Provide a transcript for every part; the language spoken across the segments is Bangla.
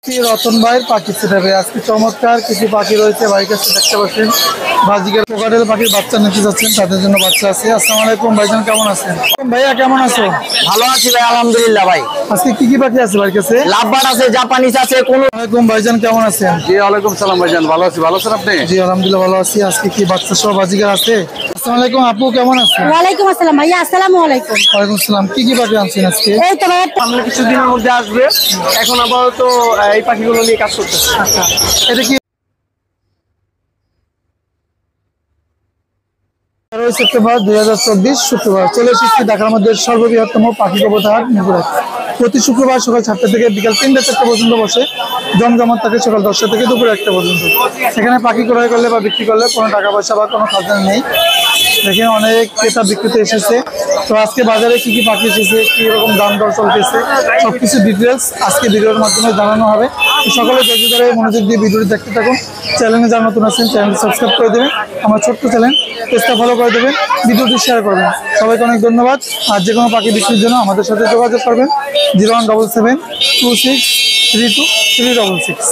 রতন ভাইয়ের পাখি সেটাবে আজকে চমৎকার কিছু পাখি রয়েছে। ভাই কাছে দেখতে পাচ্ছেন বাজিকার কোকাটেল পাখির বাচ্চা নিতে যাচ্ছেন, তাদের জন্য বাচ্চা আছে। আসসালামু আলাইকুম ভাইজান, কেমন আছেন? ভাইয়া কেমন আছো? ভালো আছি ভাই, আলহামদুলিল্লাহ। ভাই আজকে কি কি পাখি আছে ভাইয়ের কাছে? লাভবার্ড আছে, জাপানিজ আছে। ওয়ালাইকুম ভাইজান, কেমন আছেন? জি ওয়ালাইকুম সালাম ভাইজান, ভালো আছি। ভালো আছেন আপনি? জি আলহামদুলিল্লাহ ভালো আছি। আজকে কি বাচ্চা সহ বাজিকার আছে? আসসালামু আলাইকুম আপু, কেমন আছেন? ওয়ালাইকুম আসসালাম ভাইয়া, আসসালামু আলাইকুম। ওয়ালাইকুম আসসালাম। কি কি পাখি আনছেন আজকে? এই তো ভাইয়া, সামনে কিছুদিনের মধ্যে আসবে। এখন আপাতত এই পাখিগুলো নিয়ে কাজ করতেছে। আচ্ছা, এটা কি 13 সেপ্টেম্বর 2024 শুক্রবার চলে এসেছি ঢাকার মধ্যে সর্ববৃহত্তম পাখি কবুতর হাট মিরপুরে। প্রতি শুক্রবার সকাল 7টা থেকে বিকাল 3টা-4টা পর্যন্ত বসে। জমজমাট থাকে সকাল 10টা থেকে দুপুর 1টা পর্যন্ত। সেখানে পাখি ক্রয় করলে বা বিক্রি করলে কোনো টাকা পয়সা বা কোনো খাজনা নেই। দেখেন অনেক ক্রেতা বিক্রেতা এসেছে। তো আজকে বাজারে কি কি পাখি এসেছে, কি রকম দাম দর চলতেছে, সবকিছু ডিটেলস আজকে ভিডিওর মাধ্যমে জানানো হবে। সকলে ধৈর্য ধরে মনোযোগ দিয়ে ভিডিওটি দেখতে থাকুন। চ্যানেলে যারা নতুন আছেন চ্যানেলটি সাবস্ক্রাইব করে দেবেন, আমার ছোট্ট চ্যানেল পেজটা ফলো করে দেবেন, ভিডিওটি শেয়ার করবেন। সবাইকে অনেক ধন্যবাদ। আর যে কোনো পাখি বিক্রির জন্য আমাদের সাথে যোগাযোগ করবেন 0177263366।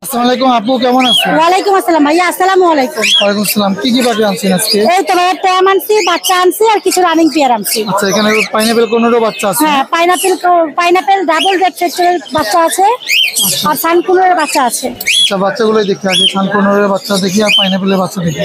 আসসালামু আলাইকুম আপু, কেমন আছেন? ওয়ালাইকুম আসসালাম ভাইয়া, আসসালামু আলাইকুম। ওয়ালাইকুম আসসালাম। কি কি পাখি আনছেন আজকে? এই তো ভাইয়া, ট্যাম আনছি, বাচ্চা আনছি আর কিছু রানিং পেয়ার আনছি। আচ্ছা, এখানে পাইনাপেল কোনেরও বাচ্চা আছে? হ্যাঁ, পাইনাপেল ডাবল রেড ফ্যাক্টরের বাচ্চা আছে আর সানকুলের বাচ্চা আছে। আচ্ছা, বাচ্চাগুলোই দেখি আগে। সানকোনরের বাচ্চা দেখি আর পাইনাপেলের বাচ্চা দেখি।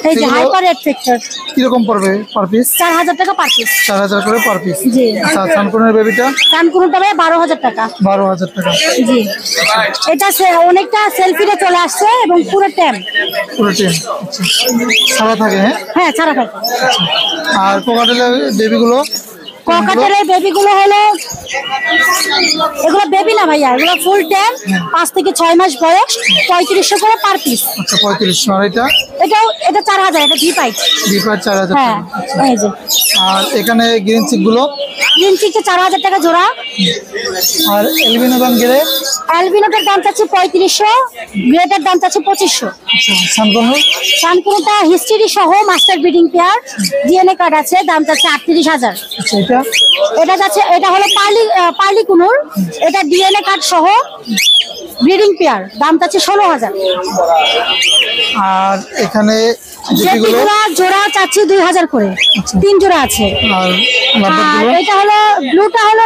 এই যে হাইপার রেড ফ্যাক্টর কিরকম পড়বে পার পিস? 4000 টাকা পার পিস। 4000 করে পার পিস। জি। আচ্ছা, সানকোনের বেবিটা? সানকুলটা ভাইয়া 12000 টাকা। 12000 টাকা। জি, এটা অনেকটা সেলফিতে চলে আসছে এবং পুরো ট্যাম পুরো টেন। আচ্ছা, সাদা থাকে? হ্যাঁ হ্যাঁ, ছাড়া থাকে। আর কোকাটেলের বেবিগুলো? ককাটেলের বেবিগুলো হলো, এগুলো বেবি না ভাইয়া, এগুলো ফুল ট্যাম, 5 থেকে 6 মাস বয়স, 3500 করে পার পিস। আচ্ছা, 3500। আর এটা? এটা 4000, এটা ভি পাইট। বিপার 4000 হ্যাঁ, টাকা। এই যে আর এখানে গ্রিন চিকগুলো? গ্রিন চিকটা 4000 টাকা জোড়া। আর এলবিনো এবং গ্রে? অ্যালবিনোটার দাম চাচ্ছে 3500, গ্রেটার দাম চাচ্ছে 2500। আচ্ছা, সানকোনর? সানকুনোটা হিস্ট্রি সহ master breeding pair, DNA card আছে, দাম চাচ্ছে 38000। আচ্ছা, এটা হলো পার্লি কুনুর, এটা ডিএনএ কার্ড সহ ব্রিডিং পেয়ার, দাম চাচ্ছে 16000। আর এখানে যেগুলো জোড়া চাচ্ছি 2000 করে, 3 জোড়া আছে। আর আর লাভবারগুলো? এটা হলো ব্লুটা হলো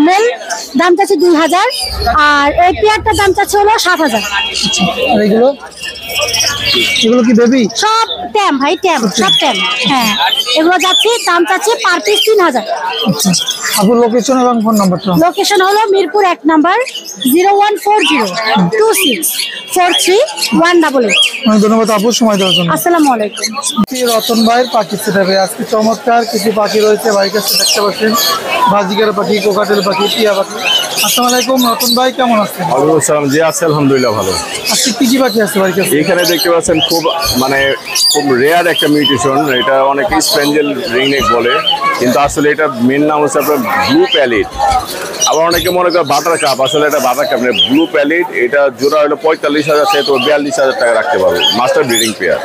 মেল, দাম চাচ্ছে 2000। আর এই পেয়ারটার দাম চাচ্ছে হলো 7000। আর এগুলো কি বেবি? সব ট্যাম ভাই, ট্যাম, সব ট্যাম। হ্যাঁ, এগুলো যাচ্ছে, দাম চাচ্ছে পার পিস 3000। আচ্ছা, আপনার লোকেশন এবং ফোন নাম্বারটা? লোকেশন হলো মিরপুর 1 নাম্বার, 01402643188। অনেক ধন্যবাদ আপু সময় দেওয়ার জন্য। আসসালামু আলাইকুম। রতন ভাইয়ের পাখি সেটাবে আজকে চমৎকার কিছু পাখি রয়েছে। ভাই কাছে দেখতে পাচ্ছেন বাজিকার পাখি, কোকাটেল পাখি, টিয়া পাখি। আসসালামু আলাইকুম রতন ভাই, কেমন আছেন? ওয়ালাইকুম আসসালাম। জি আছে, আলহামদুলিল্লাহ ভালো। আজকে কি কি পাখি আছে ভাই কাছে? এখানে দেখতে পাচ্ছেন খুব রেয়ার একটা মিউটেশন। এটা অনেকে স্প্যাঞ্জেল রিংনেক বলে, কিন্তু আসলে এটা মেন নাম হচ্ছে আপনার ব্লু প্যালিড। আবার অনেকে মনে করে বাটার কাপ, আসলে এটা বাটার কাপ নেই, ব্লু প্যালিড। এটা জোড়া হলো 45000 থেকে 42000 টাকা রাখতে পারবে। Master breeding pair,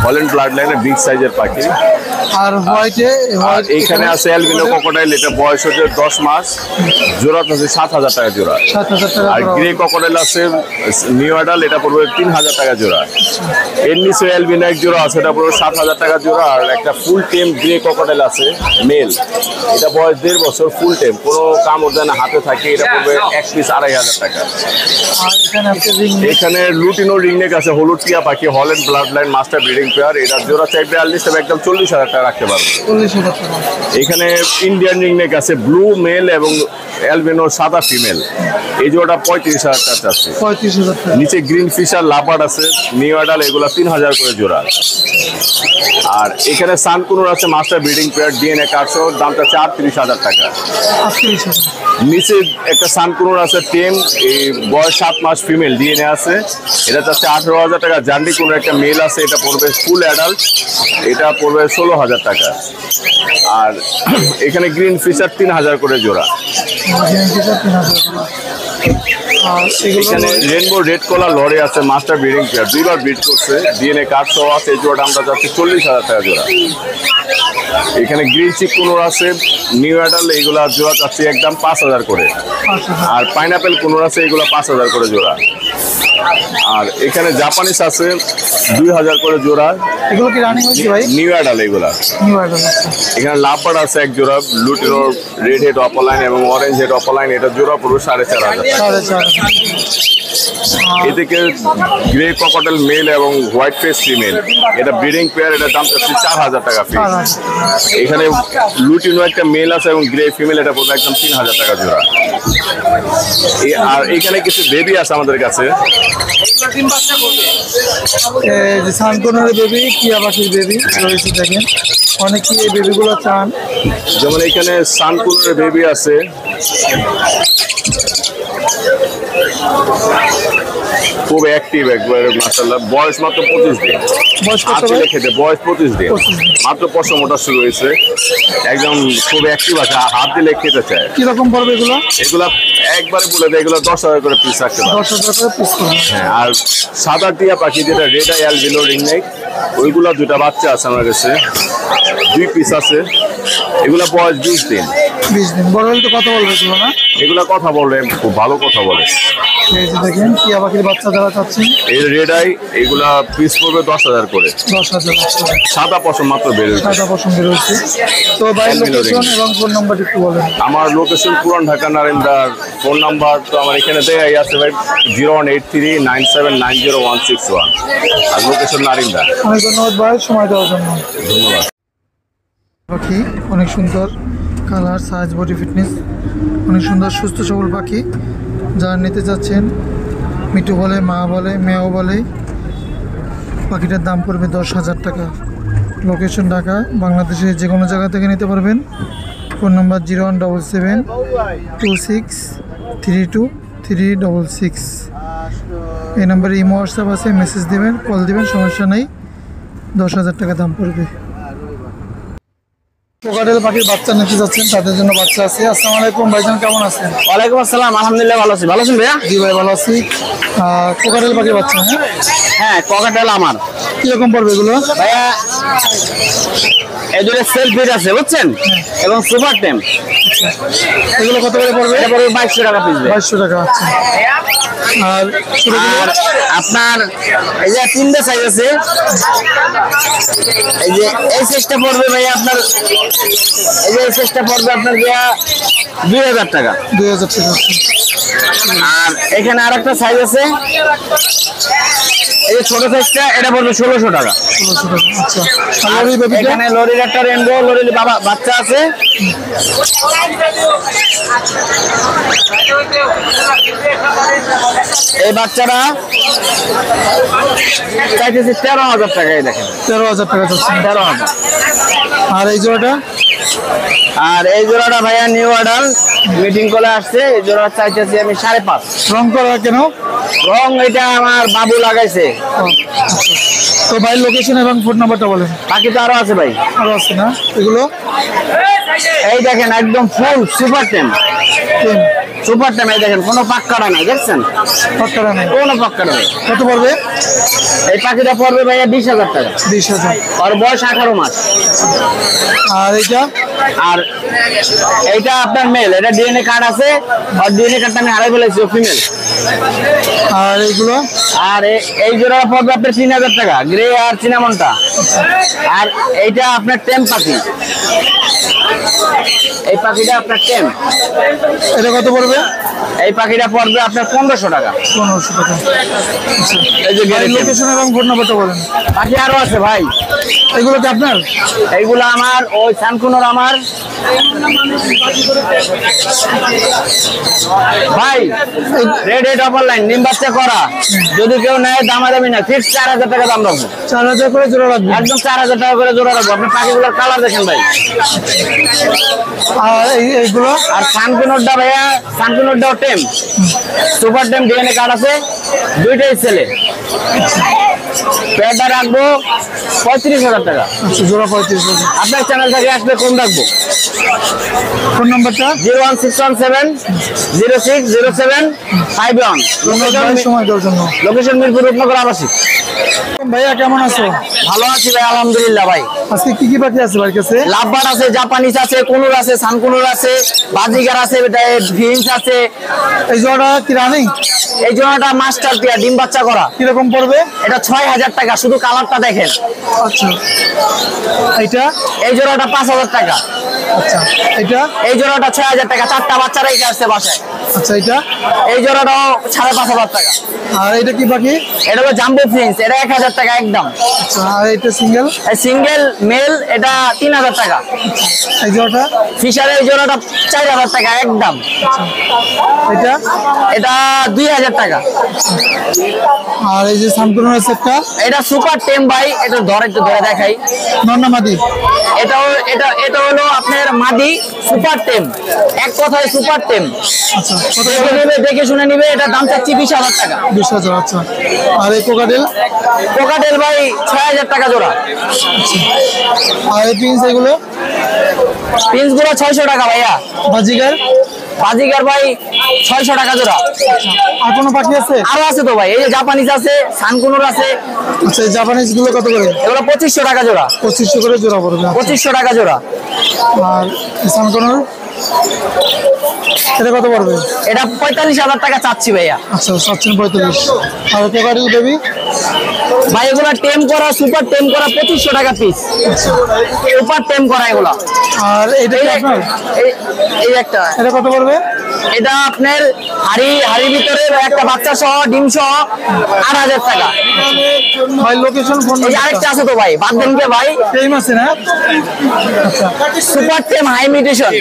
Holland blood লাইনের বিগ সাইজের পাখি। আর হোয়াইটে? আর এইখানে আছে অ্যালবিনো ক্রোকোডাইল, এটা বয়স হচ্ছে 10 মাস, জোড়া হচ্ছে 7000 টাকা জোড়া। 7000 টাকা। আর গ্রে ক্রোকোডাইল আছে নিউ অ্যাডাল, এটা পড়বে 3000 টাকা জোড়া। এর নিচে অ্যালবিনো এক জোড়া আছে, এটা পড়বে 7000 টাকা জোড়া। আর একটা ফুল টেম গ্রে ক্রোকোডাইল আছে মেল, এটা বয়স 1.5 বছর, ফুল টেম, কোনো কামড় দেয় না, হাতে থাকে। এটা পড়বে 1 পিস 2500 টাকা। আর এখানে আছে রিং? এখানে লুটিনো রিংনেক আছে, হলুদ টিয়া পাখি, Holland blood line master breeding pair. এটা জোড়া 442, তবে একদম 40000 টাকা রাখতে পারবে। 40000 টাকা। এখানে ইন্ডিয়ান রিংনেক আছে, ব্লু মেল এবং অ্যালবিনো সাদা ফিমেল। এই জোড়াটা 35000 টাকা আছে। 35000 টাকা। নিচে গ্রিন ফিশার লাভার্ড আছে, নিউ অ্যাডাল, এগুলা 3000 করে জোড়া। আর এখানে সানকুনুর আছে master breeding pair, DNA card, দামটা 38000 টাকা। 38000। নিচে একটা সানকুনুর আছে টেম, এই বয়স 7 মাস, ফিমেল, ডিএনএ আছে, এটা চাচ্ছে 18000 টাকা। জান্ডি কুনুর একটা মেল আছে, এটা পড়বে ফুল অ্যাডাল্ট, এটা পড়বে 16000 টাকা। আর এখানে গ্রিন ফিশার 3000 করে জোড়া। আর এগুলো এখানে রেনবো রেড কলার লরি আছে, মাস্টার ব্রিডিং পেয়ার, 2বার ব্রিড করছে, ডিএনএ কার্ড সহ আছে। এই জোড়াটা আমরা যাচ্ছি 40,000 টাকা জোড়া। এখানে গ্রিন চিক কুনুর আছে, নিউ অ্যাডাল, এইগুলা জোড়া চাচ্ছি একদম 5,000 করে। আর পাইনাপেল কুনুর আছে, এইগুলা 5,000 করে জোড়া। আর এখানে জাপানিস আছে 2,000 করে জোড়া। এগুলো কি রানিং হয়েছে ভাই? নিউ অ্যাডাল এগুলা। নিউ আইডল আছে। এখানে লাভবার্ড আছে এক জোড়া, লুটিনো রেড হেড অপালাইন এবং অরেঞ্জ হেড অপালাইন, এটা জোড়া পুরো 4,500। 4,500। এদিকে গ্রে ককটেল মেল এবং হোয়াইট ফেস ফিমেল, এটা ব্রিডিং পেয়ার, এটা দাম চাচ্ছি 4,000 টাকা পিস। এখানে লুটিনো একটা মেল আছে এবং গ্রে ফিমেল, এটা পড়বে একদম 3,000 টাকা জোড়া। আর এখানে কিছু বেবি আছে আমাদের কাছে, এই যে সানকোনের বেবি, টিয়া পাখির বেবি রয়েছে দেখেন। অনেকে এই বেবিগুলো চান। যেমন এখানে সানকুনের বেবি আছে, খুব অ্যাক্টিভ একবারে মাশাআল্লাহ, বয়স মাত্র 25 দিন। বয়স কত আঁচলে ভাই? খেতে বয়স 25 দিন, 25 দিন। মাত্র পশম ওঠা শুরু হয়েছে, একদম খুব অ্যাক্টিভ আছে, হাত দিলে খেতে চায়। কিরকম পড়বে এগুলো? এগুলা একবারে বলে দেয়, এগুলো 10,000 করে পিস রাখতে পারে। 10,000 করে পিস করবেন। হ্যাঁ, আর সাদা টিয়া পাখি যেটা রেড আই অ্যালবিনো রিংনেক, ওইগুলা 2টা বাচ্চা আছে আমার কাছে, 2 পিস আছে। এগুলা বয়স 20 দিন। 20 দিন বড় হলে তো কথা বলবে এগুলো না? এগুলা কথা বলে, খুব ভালো কথা বলে। এই যে দেখেন টিয়া পাখির বাচ্চা যারা চাচ্ছেন, এই রেড আই এগুলা পিস পড়বে 10,000 করে। 10,000 টাকা। সাদা পশম মাত্র বেরোচ্ছে। সাদা পছন্দ রয়েছে। তো বাইরের লোকেশন এবং ফোন নাম্বার একটু বলেন। আমার লোকেশন পুরান ঢাকা নারেন্দার, ফোন নাম্বার তো আমার এখানে দেয়াই আছে ভাই, 01839790161, আর লোকেশন নারিন্দার। অনেক ধন্যবাদ ভাই সময় দেওয়ার জন্য। ধন্যবাদ। পাখি অনেক সুন্দর কালার, সাইজ, বডি ফিটনেস, অনেক সুন্দর সুস্থ সবল পাখি। যারা নিতে যাচ্ছেন, মিঠু বলে, মা বলে, মেয়াও বলে, পাখিটার দাম পড়বে 10,000 টাকা। লোকেশন ঢাকা, বাংলাদেশের যে কোনো জায়গা থেকে নিতে পারবেন। Phone number 0177263236। এই নাম্বারে ইমো হোয়াটসঅ্যাপ আছে, মেসেজ দেবেন, কল দেবেন, সমস্যা নেই। 10,000 টাকা দাম পড়বে। কোকাটেল পাখির বাচ্চা নিতে যাচ্ছেন, তাদের জন্য বাচ্চা আছে। আসসালামু আলাইকুম ভাইজান, কেমন আছেন? ওয়ালাইকুম আসসালাম, আলহামদুলিল্লাহ ভালো আছি। ভালো আছেন ভাইয়া? জি ভাই ভালো আছি। কোকাটেল পাখির বাচ্চা, হ্যাঁ হ্যাঁ, ককাটেল আমার। কিরকম পড়বে এগুলো? ভাইয়া এই দুটো সেলফ ফিড আছে বুঝছেন, এবং সুপার টেম। এগুলো কত করে পড়বে? এটা পড়বে 2200 টাকা পিস। 2200 টাকা। আচ্ছা, আর ছোটগুলো? আর আপনার এই যে 3টে সাইজ আছে, এই যে এই সাইজটা পড়বে ভাইয়া আপনার, এই যে এই সাইজটা পড়বে আপনার ভাইয়া 2000 টাকা। 2000 টাকা। আর এখানে আরেকটা সাইজ আছে, এই যে ছোট সাইজটা, এটা পড়বে 1600 টাকা। 1600 টাকা। আচ্ছা, আর লরি বেবিটা? এখানে লরির একটা রেনবো লরির বাচ্চা আছে, এই বাচ্চাটা চাইতেছি 13,000 টাকায়। দেখেন 13,000 টাকা যাচ্ছে। 13,000। আর এই জোড়াটা? আর এই জোড়াটা ভাইয়া নিউ অর্ডার, মিটিং করে আসছে। এই জোড়া চাইতেছি আমি 5.5। রং করা কেন? রং এটা আমার বাবু লাগাইছে। ও, আচ্ছা। তো ভাই লোকেশন এবং ফোন নাম্বারটা বলেন। বাকি তো আরো আছে ভাই, আরো আছে না এগুলো? এই দেখেন একদম ফুল সুপার টেম। সুপার টেম, এই দেখেন কোনো পাক্কাটা নাই, দেখছেন? পাক্কাটা নেই? কোনো পাক্কাটা নেই। কত পড়বে? এই পাখিটা পড়বে ভাইয়া 20,000 টাকা। 20,000। ওর বয়স 18 মাস। আর এইটা? আর এইটা আপনার মেল, এটা ডিএনএ কার্ড আছে, আর ডিএনএ কার্ডটা আমি হারাই ফেলেছি, ও ফিমেল। আর এইগুলো? আর এই জোড়া পড়বে আপনার 3,000 টাকা, গ্রে আর চিনামনটা। আর এইটা আপনার টেম পাখি, এই পাখিটা আপনার টেম। এটা কত পড়বে? এই পাখিটা পড়বে আপনার 1500 টাকা। 1500 টাকা। আচ্ছা, এই যে ভাই লোকেশন এবং ফোন নাম্বারটা বলেন। পাখি আরো আছে ভাই, এগুলো কি আপনার? এইগুলো আমার, ওই সানকুনোর আমার ভাই। রেড হেড অপার লাইন, নিম বাচ্চা করা, যদি কেউ নেয় দামাদামি না, ফিক্স 4,000 টাকা দাম রাখবো। 4,000 করে জোড়া রাখবেন? একদম 4,000 টাকা করে জোড়া রাখবো। আপনি পাখিগুলোর কালার দেখেন ভাই। আর এইগুলো? আর সানকুনোরটা ভাইয়া, সানকুনোরটাও টেম, সুপার টেম, ডিএনএ কার্ড আছে, দুইটাই ছেলে। পেয়ারটা রাখবো 35,000 টাকা। আচ্ছা, জোড়া 35,000। আপনার চ্যানেল থেকে আসলে কম রাখবো। ফোন নাম্বারটা 01617060751। সময় দেওয়ার জন্য। লোকেশন মিরপুর রূপনগর আবাসিক। ভাইয়া কেমন আছো? ভালো আছি ভাই, আলহামদুলিল্লাহ ভাই। আজকে কি কি পাখি আছে ভাইয়ের কাছে? লাভবার্ড আছে, জাপানিজ আছে, কুনুর আছে, সানকুনুর আছে, বাজিগার আছে, ভিন্স আছে। এই জোড়াটা কি রানিং? এই জোড়াটা মাস্টার পেয়ার, ডিম বাচ্চা করা। কিরকম পড়বে? এটা 6,000 টাকা, শুধু কালারটা দেখেন। আচ্ছা, এইটা? এই জোড়াটা 5,000 টাকা। আচ্ছা, এটা? এই জোড়াটা 6,000 টাকা, 4টা বাচ্চা রেখে আসছে বাসায়। আচ্ছা, এটা? এই জোড়াটাও 5,500 টাকা। আর এটা কি পাখি? এটা হলো জাম্বো প্রিন্স, এটা 1,000 টাকা একদম। আচ্ছা, আর এটা সিঙ্গেল? সিঙ্গেল মেল, এটা 3,000 টাকা। এই জোড়াটা? ফিশারের এই জোড়াটা 4,000 টাকা একদম। এটা? এটা 2,000 টাকা। আর এই যে সানকুনোর সেটটা? এটা সুপার টেম ভাই, এটা একটু ধরে দেখাই। নন্না মাদি? এটা হলো আপনার মাদি সুপার টেম, এক কথায় সুপার টেম। আচ্ছা, কত দেখে নেবে, দেখে শুনে নিবে। এটা দাম চাচ্ছি 20,000 টাকা। 20,000। আচ্ছা, আর এই কোকাটেল? কোকাটেল ভাই 6,000 টাকা জোড়া। আর এই পিন্স এগুলো? পিন্স গুলো 600 টাকা ভাইয়া। বাজিগার? বাজিগার ভাই 600 টাকা জোড়া। আর কোনো পাখি আছে? আরো আছে তো ভাই, এই যে জাপানিজ আছে, সানকুনুর আছে। আচ্ছা, এই জাপানিজ গুলো কত করে? এগুলো 2500 টাকা জোড়া। 2500 করে জোড়া পড়বে। 2500 টাকা জোড়া। আর সানকুনোর এটা কত পড়বে? এটা 45,000 টাকা চাচ্ছি ভাইয়া। আচ্ছা, 745। আর কোকাটেল বেবি? ভাই এগুলা টেম করা, সুপার টেম করা 2500 টাকা পিস। সুপার টেম করা এগুলা। আর এটা কি আপনার? এই একটা, এটা কত পড়বে? এটা আপনার হাড়ির ভিতরে একটা বাচ্চা সহ ডিম সহ 8,000 টাকা। ভাই লোকেশন ফোন এই যে আরেকটা আছে তো ভাই, বাদ দেন কে ভাই। টেম আছে না? আচ্ছা, সুপার টেম হাই মিউটেশন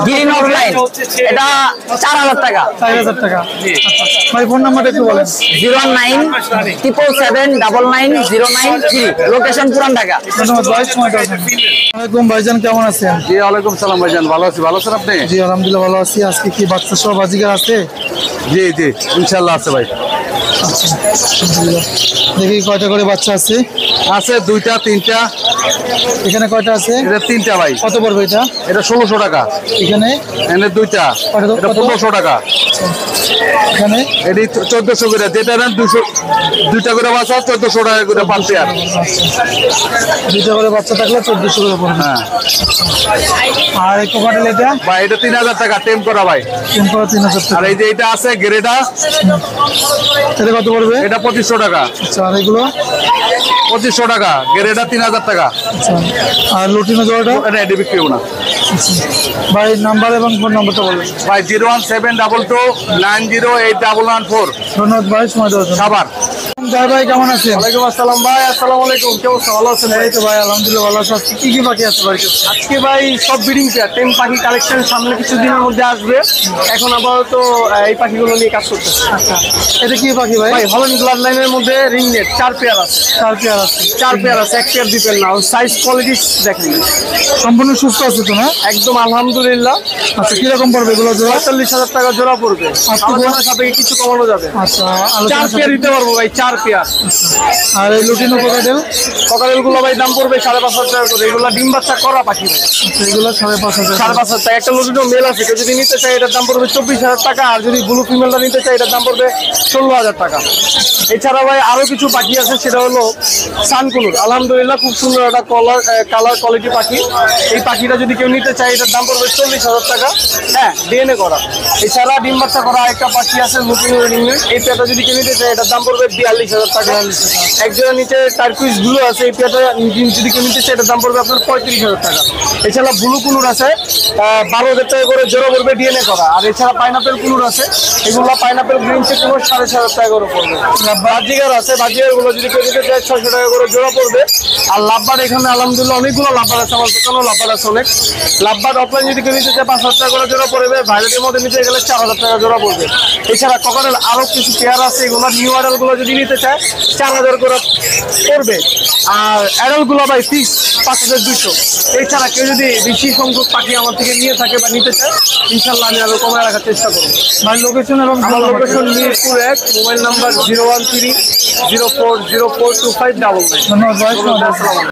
গ্রিন অফলাইন, এটা 4,000 টাকা। 4,000 টাকা। আচ্ছা, ভাই ফোন নাম্বারটা একটু বলেন। 01977709093। লোকেশন পুরান ঢাকা। ধন্যবাদ ভাই, সময় দেওয়ার জন্য। ওয়ালাইকুম ভাইজান, কেমন আছেন? জি ওয়ালাইকুম সালাম ভাইজান, ভালো আছি। ভালো আছেন আপনি? জি আলহামদুলিল্লাহ ভালো আছি। আজকে কি বাচ্চা সহ বাজিকার আছে? জি জি ইনশাল্লাহ আছে ভাই। আচ্ছা, আলহামদুলিল্লাহ। দেখি কয়টা করে বাচ্চা আছে? আছে 2টা 3টা। এখানে কয়টা আছে? এটা 3টা ভাই। কত পড়বে এটা? এটা 1600 টাকা। এখানে? এনে 2টা, এটা 1500 টাকা। এখানে? এটি 1400 করে, যেটা নেন 2টা করে বাচ্চা 1400 টাকা করে পার পেয়ার। দুইটা করে বাচ্চা থাকলে 1400 করে পড়বে। হ্যাঁ। আর এই কোকাটেল এটা? ভাই এটা 3,000 টাকা টেম করা ভাই। 3,000 আর টাকা। এই যে এটা আছে গ্রেটা, এটা কত পড়বে? এটা 2500 টাকা। আচ্ছা, আর এগুলো? 2500 টাকা। গ্রেটা 3,000 টাকা। আচ্ছা, আর লুটিনো জোড়াটা? এটা এটি বিক্রি হবে না আচ্ছা, ভাই নাম্বার এবং ফোন নাম্বারটা বলবেন। ভাই। 01722908114। ধন্যবাদ ভাই, সময় দেওয়ার জন্য। খাবার। জয় ভাই, কেমন আছেন? ওয়ালাইকুম আসসালাম ভাই। আসসালামু আলাইকুম। কেমন ভালো আছেন? এই তো ভাই আলহামদুলিল্লাহ ভালো আছি। আজকে কি কি পাখি আছে বাড়িতে? আজকে ভাই সব ব্রিডিং পেয়ার, টেম পাখি কালেকশন সামনে কিছুদিনের মধ্যে আসবে। এখন আপাতত এই পাখিগুলো নিয়ে কাজ করতেছে। আচ্ছা, এটা কি পাখি ভাই? ভাই হল্যান্ড ব্লাড লাইনের মধ্যে রিংনেট 4 পেয়ার আছে। 4 পেয়ার আছে। 4 পেয়ার আছে, 1 পেয়ার 2 পেয়ার না। সাইজ কোয়ালিটি দেখেন সম্পূর্ণ সুস্থ আছে তো না? একদম আলহামদুলিল্লাহ। আচ্ছা, কিরকম পড়বে এগুলো জোড়া? 45,000 টাকা জোড়া পড়বে। আলোচনার সাপেক্ষে কিছু কমানো যাবে। আচ্ছা, 4 পেয়ার দিতে পারবো ভাই, 4 পেয়ার। আর এই লুটিনো কোকাটেল? সকালের গুলো ভাই দাম পড়বে 5,500 টাকা করে। এগুলো ডিম বাচ্চা করা পাখি ভাই। আচ্ছা, এগুলো 5,500 5,500 টাকা। একটা লুটিনো মেল আছে, কেউ যদি নিতে চায় এটার দাম পড়বে 24,000 টাকা। আর যদি ব্লু ফিমেলটা নিতে চায় এটার দাম পড়বে 16,000 টাকা। এছাড়া ভাই আরো কিছু পাখি আছে, সেটা হলো সানকুনুর। আলহামদুলিল্লাহ খুব সুন্দর একটা কালার কোয়ালিটি পাখি। এই পাখিটা যদি কেউ নিতে চায় এটার দাম পড়বে 40,000 টাকা। হ্যাঁ, ডিএনএ করা। এছাড়া ডিম বাচ্চা করা একটা পাখি আছে লুটিনো রিংনেট। এই পেয়ারটা যদি কেউ নিতে চায় এটার দাম পড়বে 42,000 টাকা। একজনের নিচে টার্কুইজ ব্লু আছে, এই পেয়ারটা যদি কেউ নিতে চায় এটার দাম পড়বে আপনার 35,000 টাকা। এছাড়া ব্লু কুনুর আছে 12,000 টাকা করে জোড়া পড়বে ডিএনএ করা। আর এছাড়া পাইনাপেল কুনুর আছে, এগুলো পাইনাপেল গ্রিন চেক কুনুর 6,500 টাকা করে পড়বে। বাজিগার আছে, বাজিগার গুলো যদি কেউ নিতে চায় 600 টাকা করে জোড়া পড়বে। আর লাভবার এখানে আলহামদুলিল্লাহ অনেকগুলো লাভবার আছে, আমার দোকানেও লাভবার আছে অনেক। লাভবার অফলাইন যদি কেউ নিতে চায় 5,000 টাকা করে জোড়া পড়বে। ভাইলেটের মধ্যে নিতে গেলে 4,000 টাকা জোড়া পড়বে। এছাড়া ককারেল আরো কিছু পেয়ার আছে, এগুলো নিউ আইডাল গুলো যদি নিতে চায় 4000 করে পড়বে। আর অ্যাডাল্ট গুলো ভাই ফিক্স 5200। এছাড়া কেউ যদি বেশি সংখ্যক পাখি আমার থেকে নিয়ে থাকে বা নিতে চায়, ইনশাল্লাহ আমি আরো কমায় রাখার চেষ্টা করবো। ভাই লোকেশন এবং আমার লোকেশন মিরপুর 1, মোবাইল নাম্বার 01304042599। ধন্যবাদ ভাই।